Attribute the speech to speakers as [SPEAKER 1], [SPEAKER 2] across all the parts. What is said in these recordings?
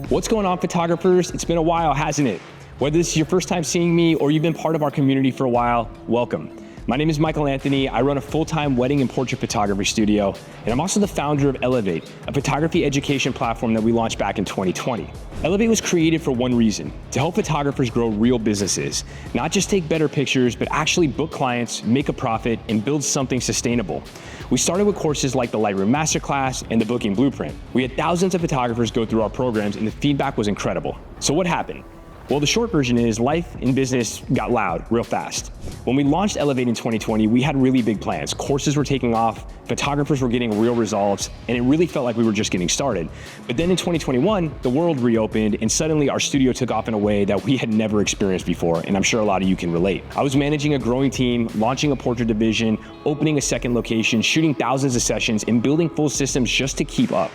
[SPEAKER 1] What's going on, photographers? It's been a while, hasn't it? Whether this is your first time seeing me or you've been part of our community for a while, welcome. My name is Michael Anthony. I run a full-time wedding and portrait photography studio, and I'm also the founder of Elevate, a photography education platform that we launched back in 2020. Elevate was created for one reason: to help photographers grow real businesses, not just take better pictures, but actually book clients, make a profit, and build something sustainable. We started with courses like the Lightroom Masterclass and the Booking Blueprint. We had thousands of photographers go through our programs, and the feedback was incredible. So what happened? Well, the short version is life in business got loud real fast. When we launched Elevate in 2020, we had really big plans. Courses were taking off, photographers were getting real results, and it really felt like we were just getting started. But then in 2021, the world reopened, and suddenly our studio took off in a way that we had never experienced before, and I'm sure a lot of you can relate. I was managing a growing team, launching a portrait division, opening a second location, shooting thousands of sessions, and building full systems just to keep up.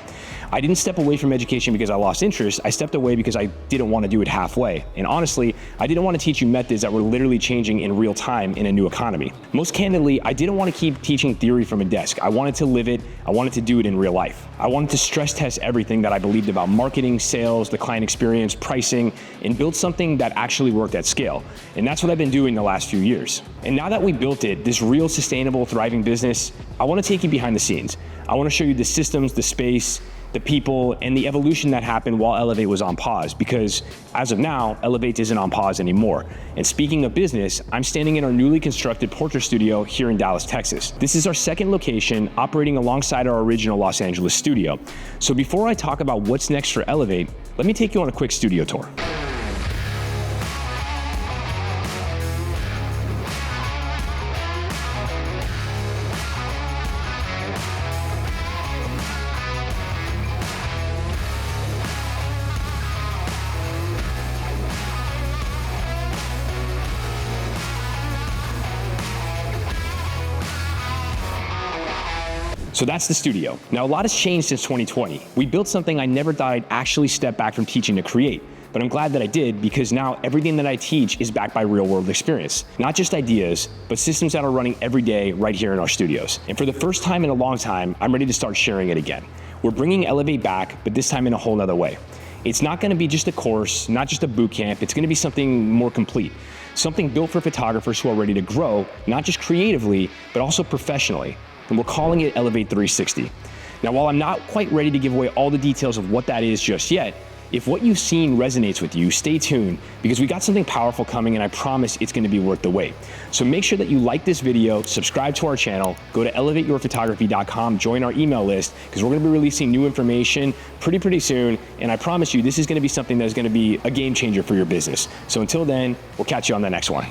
[SPEAKER 1] I didn't step away from education because I lost interest. I stepped away because I didn't want to do it halfway. And honestly, I didn't want to teach you methods that were literally changing in real time in a new economy. Most candidly, I didn't want to keep teaching theory from a desk. I wanted to live it. I wanted to do it in real life. I wanted to stress test everything that I believed about marketing, sales, the client experience, pricing, and build something that actually worked at scale. And that's what I've been doing the last few years. And now that we built it, this real, sustainable, thriving business, I want to take you behind the scenes. I want to show you the systems, the space, the people, and the evolution that happened while Elevate was on pause, because as of now, Elevate isn't on pause anymore. And speaking of business, I'm standing in our newly constructed portrait studio here in Dallas, Texas. This is our second location, operating alongside our original Los Angeles studio. So before I talk about what's next for Elevate, let me take you on a quick studio tour. So that's the studio. Now, a lot has changed since 2020. We built something I never thought I'd actually step back from teaching to create, but I'm glad that I did, because now everything that I teach is backed by real world experience. Not just ideas, but systems that are running every day right here in our studios. And for the first time in a long time, I'm ready to start sharing it again. We're bringing Elevate back, but this time in a whole nother way. It's not gonna be just a course, not just a boot camp, it's gonna be something more complete. Something built for photographers who are ready to grow, not just creatively, but also professionally. And we're calling it Elevate 360. Now, while I'm not quite ready to give away all the details of what that is just yet, if what you've seen resonates with you, stay tuned, because we got something powerful coming, and I promise it's gonna be worth the wait. So make sure that you like this video, subscribe to our channel, go to elevateyourphotography.com, join our email list, because we're gonna be releasing new information pretty soon, and I promise you this is gonna be something that's gonna be a game changer for your business. So until then, we'll catch you on the next one.